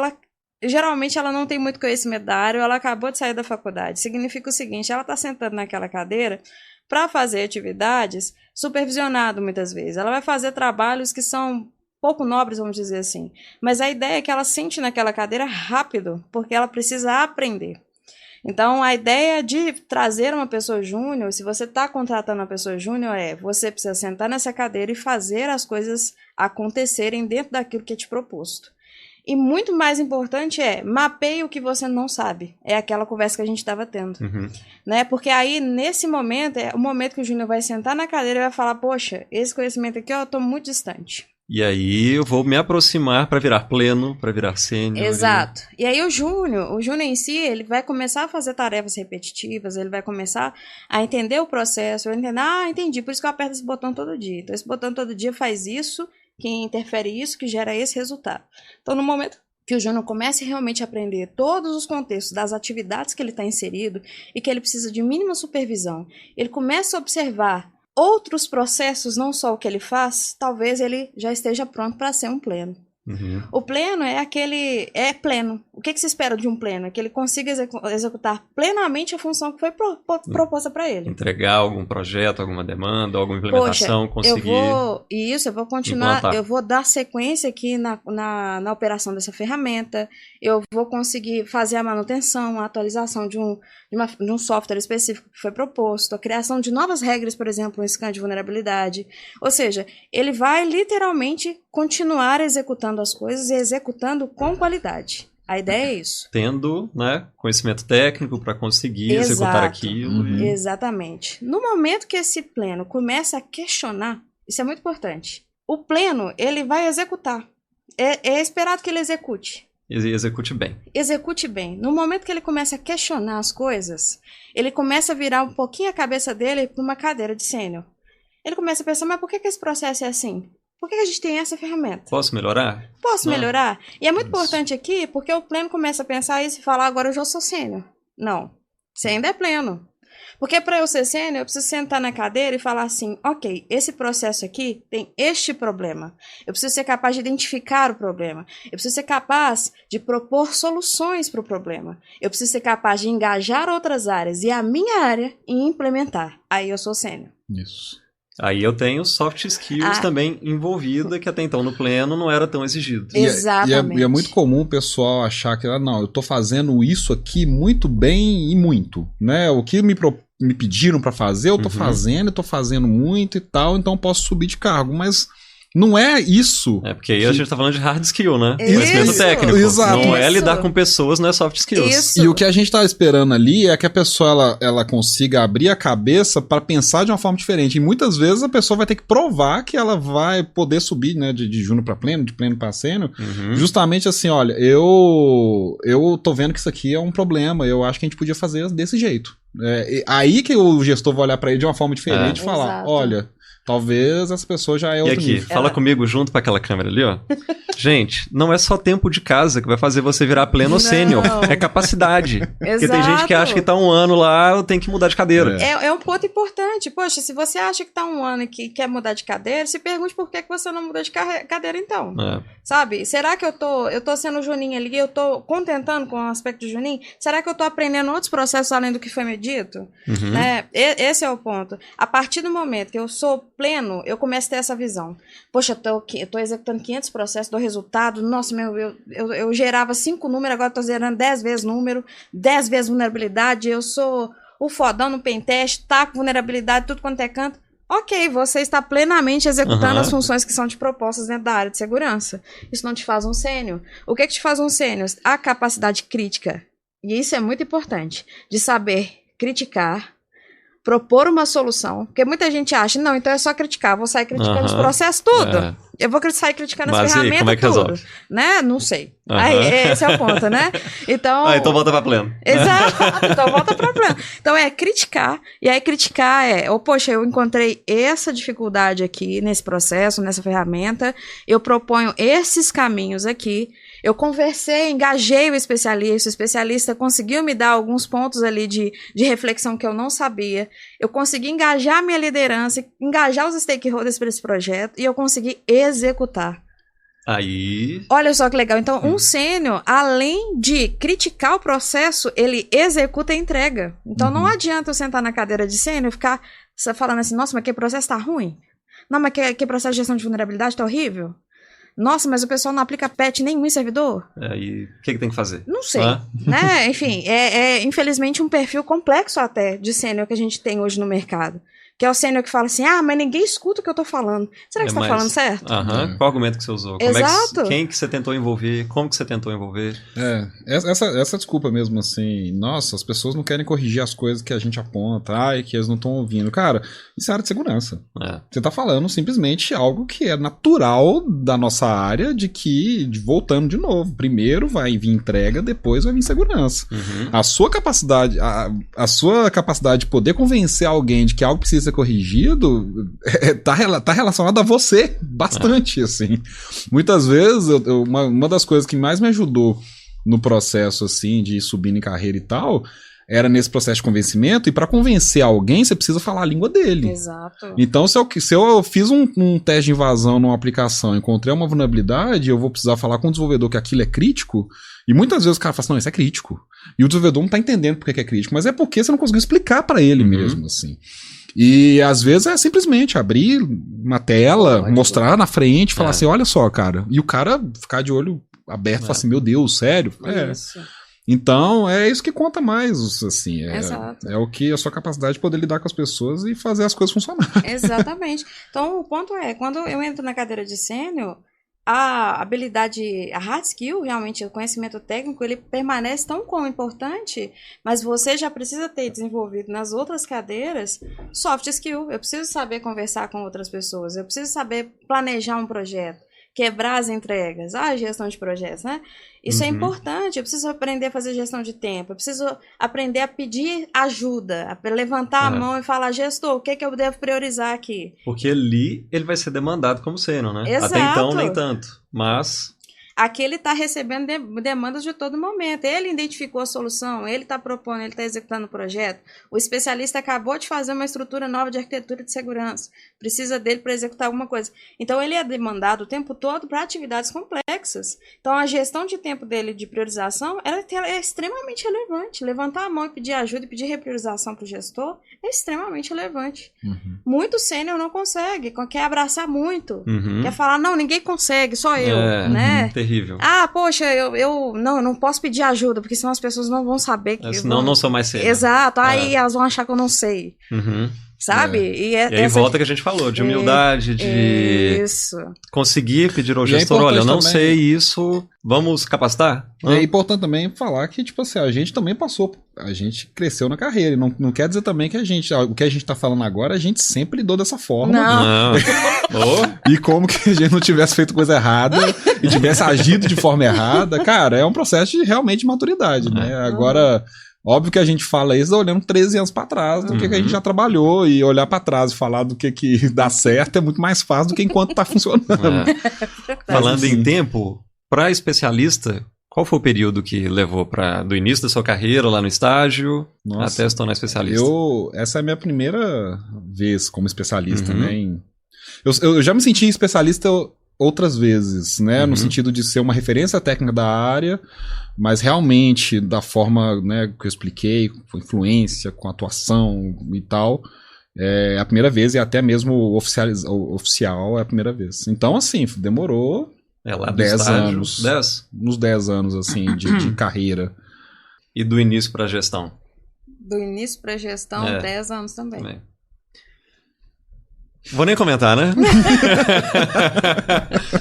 geralmente ela não tem muito conhecimento da área, ou ela acabou de sair da faculdade. Significa o seguinte, ela está sentada naquela cadeira para fazer atividades supervisionado muitas vezes. Ela vai fazer trabalhos que são pouco nobres, vamos dizer assim. Mas a ideia é que ela sente naquela cadeira rápido, porque ela precisa aprender. Então, a ideia de trazer uma pessoa júnior, se você está contratando uma pessoa júnior, você precisa sentar nessa cadeira e fazer as coisas acontecerem dentro daquilo que é te proposto. E muito mais importante mapeie o que você não sabe. É aquela conversa que a gente estava tendo. Né? Porque aí, nesse momento, é o momento que o júnior vai sentar na cadeira e vai falar, poxa, esse conhecimento aqui eu estou muito distante. E aí eu vou me aproximar para virar pleno, para virar sênior. Exato. E aí o júnior em si, ele vai começar a fazer tarefas repetitivas, ele vai começar a entender o processo, entendi, por isso que eu aperto esse botão todo dia. Então esse botão todo dia faz isso, que interfere isso, que gera esse resultado. Então no momento que o júnior comece realmente a aprender todos os contextos das atividades que ele está inserido e que ele precisa de mínima supervisão, ele começa a observar outros processos, não só o que ele faz, talvez ele já esteja pronto para ser um pleno. O pleno é pleno. O que se espera de um pleno? É que ele consiga executar plenamente a função que foi proposta para ele. Entregar algum projeto, alguma demanda, alguma implementação, conseguir... eu vou continuar, implantar. Eu vou dar sequência aqui na operação dessa ferramenta, eu vou conseguir fazer a manutenção, a atualização de um software específico que foi proposto, a criação de novas regras, por exemplo, um scan de vulnerabilidade. Ou seja, ele vai literalmente continuar executando as coisas e executando com qualidade. A ideia é isso. Tendo, conhecimento técnico para conseguir executar aquilo. Exatamente. No momento que esse pleno começa a questionar, isso é muito importante. O pleno, ele vai executar. É esperado que ele execute. Execute bem. Execute bem. No momento que ele começa a questionar as coisas, ele começa a virar um pouquinho a cabeça dele para uma cadeira de sênior. Ele começa a pensar, mas por que esse processo é assim? Por que a gente tem essa ferramenta? Posso melhorar? Posso melhorar? E é muito Isso. importante aqui, porque o pleno começa a pensar isso e falar, agora eu já sou sênior. Não, você ainda é pleno. Porque para eu ser sênior, eu preciso sentar na cadeira e falar assim, ok, esse processo aqui tem este problema. Eu preciso ser capaz de identificar o problema. Eu preciso ser capaz de propor soluções para o problema. Eu preciso ser capaz de engajar outras áreas e a minha área em implementar. Aí eu sou sênior. Isso. Aí eu tenho soft skills também envolvida, que até então no pleno não era tão exigido. Exatamente. E é muito comum o pessoal achar que, não, eu tô fazendo isso aqui muito bem e muito, né? O que me pediram para fazer, eu tô fazendo, eu tô fazendo muito e tal, então eu posso subir de cargo, mas não é isso. É, porque aí a gente tá falando de hard skill, né? Isso. Conhecimento técnico. Exato. Não é Isso. lidar com pessoas, não é soft skills. Isso. E o que a gente tá esperando ali é que a pessoa ela consiga abrir a cabeça para pensar de uma forma diferente. E muitas vezes a pessoa vai ter que provar que ela vai poder subir, né, de júnior para pleno, de pleno para sênior, justamente assim, olha, eu tô vendo que isso aqui é um problema, eu acho que a gente podia fazer desse jeito. Aí que o gestor vai olhar para ele de uma forma diferente e falar, Exato. olha, talvez essa pessoa já é E outro aqui, nível. fala comigo junto pra aquela câmera ali, ó. Gente, não é só tempo de casa que vai fazer você virar pleno ou sênior. É capacidade. Porque tem gente que acha que tá um ano lá, eu tenho que mudar de cadeira. É um ponto importante. Poxa, se você acha que tá um ano e que quer mudar de cadeira, se pergunte por que você não muda de cadeira então. Sabe? Será que eu tô sendo juninho ali, eu tô contentando com o aspecto de juninho? Será que eu tô aprendendo outros processos além do que foi me dito? Né? Esse é o ponto. A partir do momento que eu sou pleno, eu começo a ter essa visão. Poxa, eu tô executando 500 processos, dou resultado. Nossa, eu gerava 5 números, agora tô gerando 10 vezes número, 10 vezes vulnerabilidade. Eu sou o fodão no pentest, taco vulnerabilidade, tudo quanto é canto. Ok, você está plenamente executando as funções que são te propostas dentro da área de segurança. Isso não te faz um sênior. O que te faz um sênior? A capacidade crítica. E isso é muito importante, de saber criticar, propor uma solução, porque muita gente acha, não, então é só criticar, vou sair criticando os processos tudo. Eu vou sair criticando as ferramentas como é que tudo, resolve? Né? Não sei. Aí, esse é o ponto, né? Então, então volta pra pleno. Exato, então volta pra pleno. Então é criticar, e aí criticar poxa, eu encontrei essa dificuldade aqui nesse processo, nessa ferramenta, eu proponho esses caminhos aqui, eu conversei, engajei o especialista conseguiu me dar alguns pontos ali de reflexão que eu não sabia, eu consegui engajar minha liderança, engajar os stakeholders para esse projeto, e eu consegui executar. Aí... Olha só que legal. Então, um sênior, além de criticar o processo, ele executa a entrega. Então, não adianta eu sentar na cadeira de sênior e ficar falando assim, nossa, mas que processo tá ruim? Não, mas que processo de gestão de vulnerabilidade tá horrível? Nossa, mas o pessoal não aplica patch nenhum em servidor? E o que tem que fazer? Não sei, né? Enfim, infelizmente um perfil complexo até de sênior que a gente tem hoje no mercado. Que é o sênior que fala assim, mas ninguém escuta o que eu tô falando. Será que você tá falando certo? Qual argumento que você usou? Exato. Quem que você tentou envolver? Como que você tentou envolver? Essa desculpa mesmo, assim, nossa, as pessoas não querem corrigir as coisas que a gente aponta, e que eles não estão ouvindo. Cara, isso é área de segurança. Você tá falando simplesmente algo que é natural da nossa área, voltando de novo, primeiro vai vir entrega, depois vai vir segurança. A sua capacidade, a sua capacidade de poder convencer alguém de que algo precisa ser corrigido tá relacionado a você bastante, assim. Muitas vezes, uma das coisas que mais me ajudou no processo, assim, de subir em carreira e tal, era nesse processo de convencimento, e para convencer alguém, você precisa falar a língua dele. Exato. Então, se eu fiz um teste de invasão numa aplicação, encontrei uma vulnerabilidade, eu vou precisar falar com o desenvolvedor que aquilo é crítico, e muitas vezes o cara fala assim, não, isso é crítico. E o desenvolvedor não tá entendendo por que é crítico, mas é porque você não conseguiu explicar para ele mesmo, assim. E às vezes é simplesmente abrir uma tela, mostrar na frente, falar assim, olha só, cara. E o cara ficar de olho aberto, falar assim, meu Deus, sério? Isso. Então, é isso que conta mais, assim. Exato. É o que a sua capacidade de poder lidar com as pessoas e fazer as coisas funcionarem. Exatamente. Então, o ponto é, quando eu entro na cadeira de sênior, a habilidade, a hard skill, realmente, o conhecimento técnico, ele permanece tão como importante, mas você já precisa ter desenvolvido nas outras cadeiras soft skill. Eu preciso saber conversar com outras pessoas, eu preciso saber planejar um projeto. quebrar as entregas, a gestão de projetos, né? Isso é importante, eu preciso aprender a fazer gestão de tempo, eu preciso aprender a pedir ajuda, a levantar a mão e falar, gestor, o que eu devo priorizar aqui? Porque ali ele vai ser demandado como sendo, né? Exato. Até então nem tanto, mas... Aqui ele está recebendo demandas de todo momento. Ele identificou a solução, ele está propondo, ele está executando o projeto. O especialista acabou de fazer uma estrutura nova de arquitetura de segurança. Precisa dele para executar alguma coisa. Então, ele é demandado o tempo todo para atividades complexas. Então, a gestão de tempo dele de priorização ela é extremamente relevante. Levantar a mão e pedir ajuda e pedir repriorização para o gestor é extremamente relevante. Muito sênior não consegue, quer abraçar muito. Quer falar, não, ninguém consegue, só eu, né? Terrível. Ah, poxa, eu não posso pedir ajuda, porque senão as pessoas não vão saber que... Senão não sou mais sênior. Exato, aí elas vão achar que eu não sei. Sabe? E aí volta que a gente falou, de humildade, de conseguir pedir ao gestor, olha, eu não sei isso, vamos capacitar? É importante também falar que, tipo assim, a gente também passou, a gente cresceu na carreira, e não quer dizer também que o que a gente tá falando agora, a gente sempre lidou dessa forma. Não. E como que a gente não tivesse feito coisa errada e tivesse agido de forma errada, cara, é um processo de realmente maturidade, né? Agora... Óbvio que a gente fala isso olhando 13 anos para trás do que a gente já trabalhou, e olhar para trás e falar do que dá certo é muito mais fácil do que enquanto tá funcionando. Falando em tempo, para especialista, qual foi o período que levou do início da sua carreira lá no estágio até se tornar especialista? Essa é a minha primeira vez como especialista, né? Eu já me senti especialista outras vezes, né? No sentido de ser uma referência técnica da área, mas realmente da forma, né, que eu expliquei, com influência, com atuação e tal, é a primeira vez, e até mesmo oficial é a primeira vez. Então, assim, demorou lá 10 anos. 10? Uns 10 anos, assim, de carreira. E do início para a gestão? Do início para a gestão, 10 anos também. Vou nem comentar, né?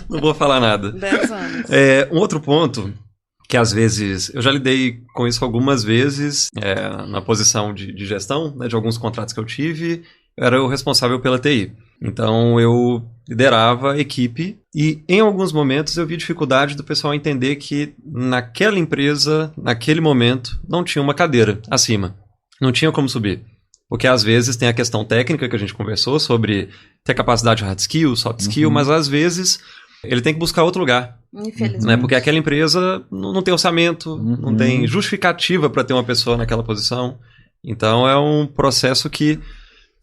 Não vou falar nada. 10 anos. Um outro ponto, que às vezes, eu já lidei com isso algumas vezes, na posição de gestão, né, de alguns contratos que eu tive, eu era o responsável pela TI. Então eu liderava a equipe e em alguns momentos eu vi dificuldade do pessoal entender que naquela empresa, naquele momento, não tinha uma cadeira acima. Não tinha como subir. Porque às vezes tem a questão técnica que a gente conversou sobre ter capacidade de hard skill, soft skill, mas às vezes ele tem que buscar outro lugar. Infelizmente. Né? Porque aquela empresa não tem orçamento, não tem justificativa para ter uma pessoa naquela posição. Então é um processo que,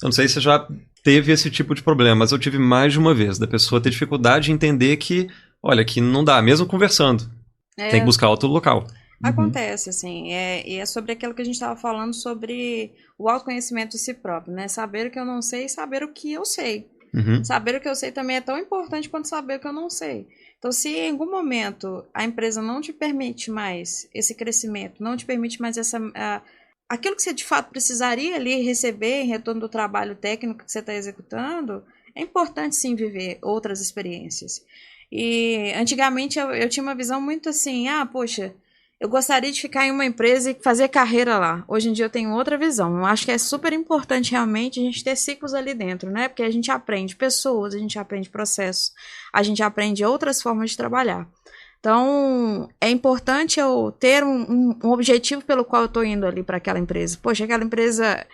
eu não sei se você já teve esse tipo de problema, mas eu tive mais de uma vez, da pessoa ter dificuldade de entender que, olha, que não dá, mesmo conversando, tem que buscar outro local. Acontece, assim, e é sobre aquilo que a gente estava falando sobre o autoconhecimento de si próprio, né? Saber o que eu não sei e saber o que eu sei. Saber o que eu sei também é tão importante quanto saber o que eu não sei. Então, se em algum momento a empresa não te permite mais esse crescimento, não te permite mais aquilo que você de fato precisaria ali receber em retorno do trabalho técnico que você está executando, é importante sim viver outras experiências. E antigamente eu tinha uma visão muito assim, poxa, eu gostaria de ficar em uma empresa e fazer carreira lá. Hoje em dia eu tenho outra visão. Eu acho que é super importante realmente a gente ter ciclos ali dentro, né? Porque a gente aprende pessoas, a gente aprende processos, a gente aprende outras formas de trabalhar. Então, é importante eu ter um objetivo pelo qual eu estou indo ali para aquela empresa. Poxa, aquela empresa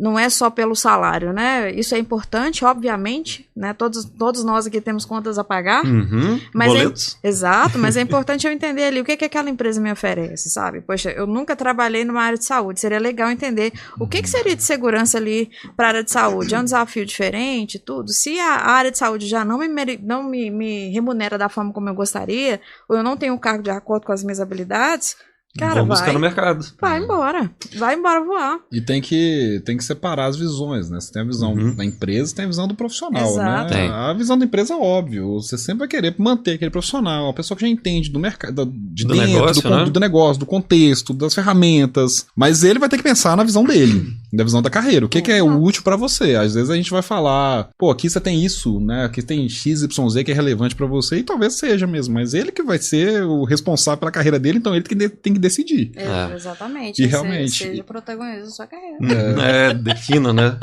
não é só pelo salário, né? Isso é importante, obviamente, né? Todos nós aqui temos contas a pagar. Mas boletos. Exato, mas é importante eu entender ali o que aquela empresa me oferece, sabe? Poxa, eu nunca trabalhei numa área de saúde, seria legal entender o que seria de segurança ali para a área de saúde. É um desafio diferente, tudo. Se a área de saúde já não me remunera da forma como eu gostaria, ou eu não tenho um cargo de acordo com as minhas habilidades... Cara, vamos buscar no mercado. Vai embora voar. E tem que separar as visões, né? Você tem a visão da empresa, tem a visão do profissional, Exato. né? A visão da empresa é óbvio. Você sempre vai querer manter aquele profissional, a pessoa que já entende do mercado, do negócio, né? do negócio, do contexto, das ferramentas. Mas ele vai ter que pensar na visão dele, da visão da carreira. O que é útil pra você? Às vezes a gente vai falar, pô, aqui você tem isso, né? Aqui tem XYZ que é relevante pra você, e talvez seja mesmo. Mas ele que vai ser o responsável pela carreira dele, então ele tem que decidir. Exatamente. E realmente... Seja protagonista da sua carreira. Defina, né?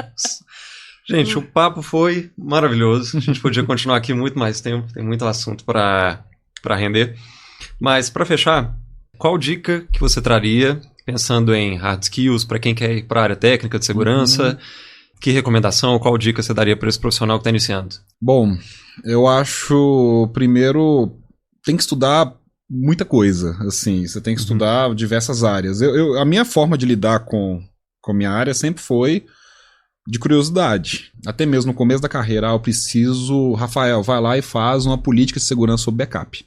Gente, o papo foi maravilhoso. A gente podia continuar aqui muito mais tempo. Tem muito assunto para render. Mas, para fechar, qual dica que você traria, pensando em hard skills, para quem quer ir para a área técnica de segurança? Que recomendação, qual dica você daria para esse profissional que está iniciando? Bom, eu acho, primeiro, tem que estudar muita coisa, assim, você tem que estudar diversas áreas. A minha forma de lidar com minha área sempre foi de curiosidade. Até mesmo no começo da carreira, eu preciso, Rafael, vai lá e faz uma política de segurança sobre backup.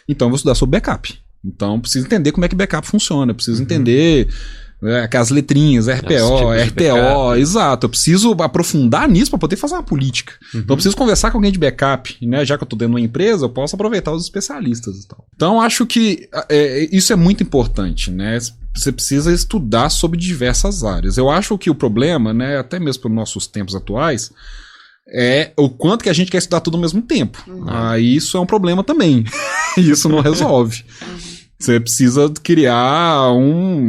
Então, eu vou estudar sobre backup. Então, eu preciso entender como é que backup funciona, eu preciso entender aquelas letrinhas, RPO, RTO, exato. Eu preciso aprofundar nisso para poder fazer uma política. Então, eu preciso conversar com alguém de backup, né? Já que eu estou dentro de uma empresa, eu posso aproveitar os especialistas e tal. Então, acho que isso é muito importante, né? Você precisa estudar sobre diversas áreas. Eu acho que o problema, né, até mesmo para os nossos tempos atuais, é o quanto que a gente quer estudar tudo ao mesmo tempo. Aí isso é um problema também. E isso não resolve. Você precisa criar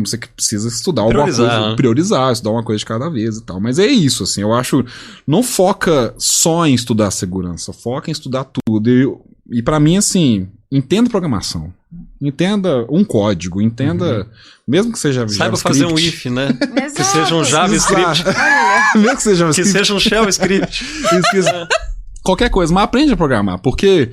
você precisa estudar alguma coisa, priorizar, estudar uma coisa de cada vez e tal. Mas é isso, assim, eu acho, não foca só em estudar segurança, foca em estudar tudo. E para mim, assim, entenda programação. Entenda um código, entenda, mesmo que seja saiba JavaScript. Fazer um if, né? Exato. Que seja um JavaScript. Mesmo que seja um Que seja um shell script. Qualquer coisa, mas aprende a programar, porque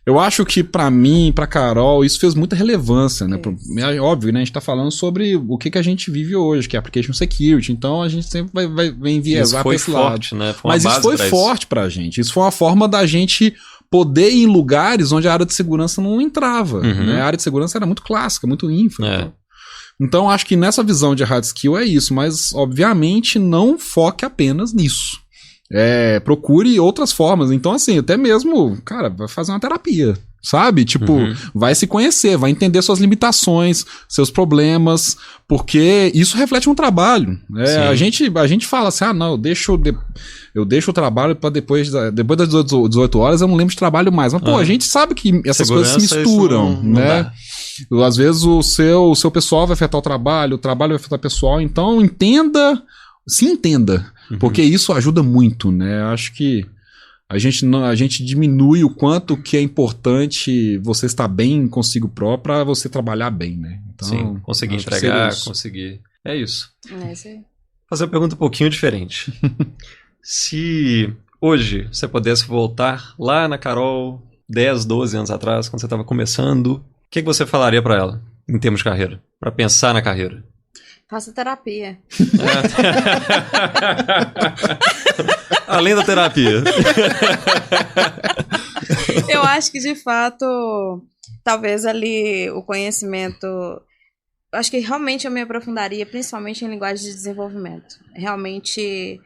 eu acho que pra mim, pra Carol, isso fez muita relevância, né? É óbvio, né? A gente tá falando sobre o que a gente vive hoje, que é application security, então a gente sempre vai enviesar pra esse forte, lado. Né? Foi mas isso foi forte pra gente, isso foi uma forma da gente poder ir em lugares onde a área de segurança não entrava, né? A área de segurança era muito clássica, muito infra. Então acho que nessa visão de hard skill é isso, mas obviamente não foque apenas nisso. Procure outras formas. Então, assim, até mesmo, cara, vai fazer uma terapia, sabe? Tipo, vai se conhecer, vai entender suas limitações, seus problemas, porque isso reflete um trabalho. A gente fala assim, não, eu deixo o trabalho para depois das 18 horas, eu não lembro de trabalho mais. Mas, pô, a gente sabe que essas coisas se misturam, né? Às vezes o seu pessoal vai afetar o trabalho vai afetar o pessoal, então se entenda. Porque isso ajuda muito, né? Acho que a gente diminui o quanto que é importante você estar bem consigo próprio para você trabalhar bem, né? Então, sim, conseguir entregar, conseguir... É isso. Fazer uma pergunta um pouquinho diferente. Se hoje você pudesse voltar lá na Carol 10, 12 anos atrás, quando você estava começando, o que você falaria para ela, em termos de carreira? Para pensar na carreira? Faça terapia. Além da terapia. Eu acho que, de fato, talvez ali o conhecimento... Acho que realmente eu me aprofundaria, principalmente em linguagem de desenvolvimento. Realmente...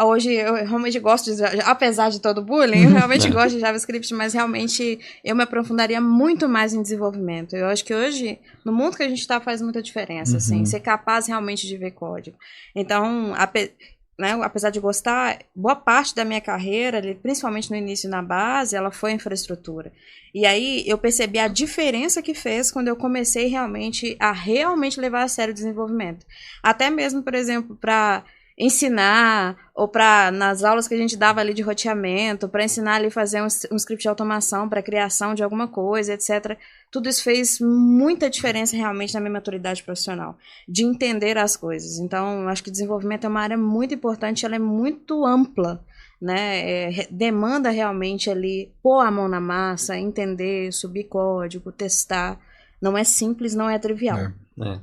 Hoje eu realmente gosto de, apesar de todo o bullying, eu realmente gosto de JavaScript, mas realmente eu me aprofundaria muito mais em desenvolvimento. Eu acho que hoje, no mundo que a gente está, faz muita diferença, assim, ser capaz realmente de ver código. Então, apesar de gostar, boa parte da minha carreira, principalmente no início na base, ela foi infraestrutura. E aí eu percebi a diferença que fez quando eu comecei realmente a levar a sério o desenvolvimento. Até mesmo, por exemplo, para ensinar, ou nas aulas que a gente dava ali de roteamento, para ensinar ali a fazer um script de automação para criação de alguma coisa, etc. Tudo isso fez muita diferença realmente na minha maturidade profissional, de entender as coisas. Então, eu acho que desenvolvimento é uma área muito importante, ela é muito ampla, né? Demanda realmente ali pôr a mão na massa, entender, subir código, testar. Não é simples, não é trivial.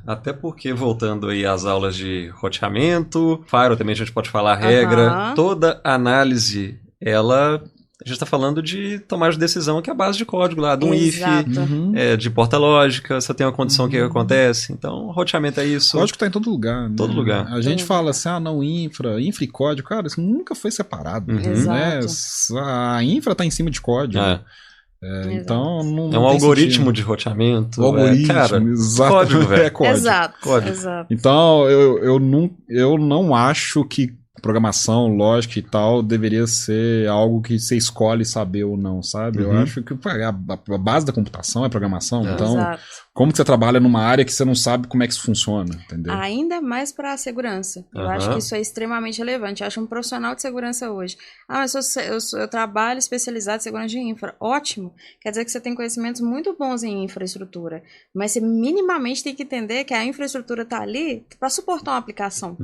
Até porque, voltando aí às aulas de roteamento, Firewall também a gente pode falar regra, toda análise, a gente está falando de tomar de decisão que é a base de código lá, de um if, de porta lógica, você tem uma condição que acontece, então roteamento é isso. Código está em todo lugar, né? Todo lugar. A gente fala assim, infra e código, cara, isso nunca foi separado, né? A infra está em cima de código. Então não é um algoritmo de roteamento. O algoritmo, cara, código, velho. É código. Exato. Então eu não acho que programação, lógica e tal deveria ser algo que você escolhe saber ou não, sabe? Eu acho que a base da computação é programação, então como que você trabalha numa área que você não sabe como é que isso funciona, entendeu? Ainda mais para a segurança. Eu acho que isso é extremamente relevante. Eu acho um profissional de segurança hoje. Mas eu trabalho especializado em segurança de infra. Ótimo. Quer dizer que você tem conhecimentos muito bons em infraestrutura. Mas você minimamente tem que entender que a infraestrutura está ali para suportar uma aplicação.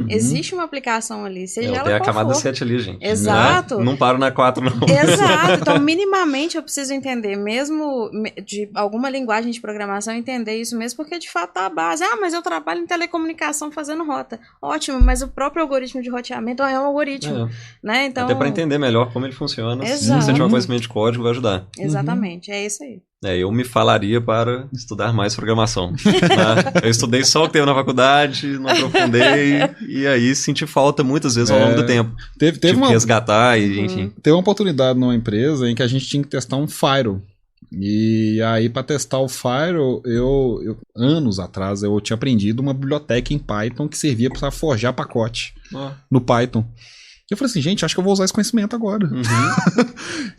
Existe uma aplicação ali, seja ela tem a qual camada for. 7 ali, gente. Exato. Né? Não paro na 4, não. Exato. Então, minimamente eu preciso entender, mesmo de alguma linguagem de programação, entender isso mesmo, porque de fato tá a base. Mas eu trabalho em telecomunicação fazendo rota. Ótimo, mas o próprio algoritmo de roteamento é um algoritmo. Né? Então, até para entender melhor como ele funciona. Exato. Se você tiver um conhecimento de código, vai ajudar. Exatamente, é isso aí. Eu me falaria para estudar mais programação. Né? Eu estudei só o que teve na faculdade, não aprofundei, e aí senti falta muitas vezes ao longo do tempo. Teve uma... resgatar, e enfim. Teve uma oportunidade numa empresa em que a gente tinha que testar um firewall. E aí, para testar o firewall, eu anos atrás, eu tinha aprendido uma biblioteca em Python que servia para forjar pacote no Python. Eu falei assim, gente, acho que eu vou usar esse conhecimento agora.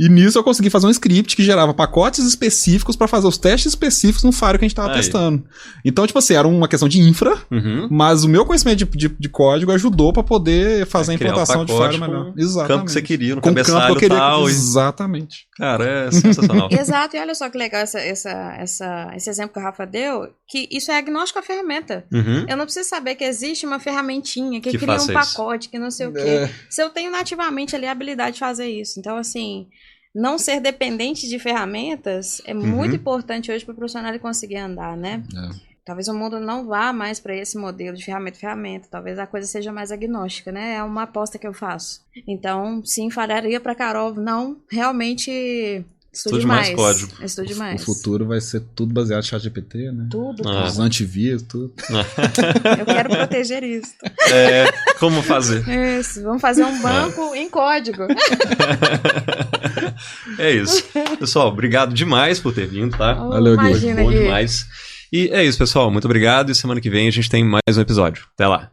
E nisso eu consegui fazer um script que gerava pacotes específicos para fazer os testes específicos no firewall que a gente estava testando. Então, tipo assim, era uma questão de infra, mas o meu conhecimento de código ajudou para poder fazer a implantação de firewall melhor. Exatamente. Campo que você queria, no cabeçalho e tal. Exatamente. Cara, é sensacional. Exato, e olha só que legal esse exemplo que a Rafa deu, que isso é agnóstico à ferramenta. Eu não preciso saber que existe uma ferramentinha que cria um pacote, que não sei o quê. Se eu tenho nativamente ali a habilidade de fazer isso. Então, assim, não ser dependente de ferramentas é muito importante hoje para o profissional conseguir andar, né? Talvez o mundo não vá mais para esse modelo de ferramenta. Talvez a coisa seja mais agnóstica, né? É uma aposta que eu faço. Então, sim, falaria para Carol, não, realmente... Estude mais código. Estude mais. O futuro vai ser tudo baseado em ChatGPT, né? Tudo. Os antivírus, tudo. Eu quero proteger isso. Como fazer? Isso, vamos fazer um banco em código. É isso. Pessoal, obrigado demais por ter vindo, tá? Valeu, Gui. Bom demais. E é isso, pessoal. Muito obrigado. E semana que vem a gente tem mais um episódio. Até lá.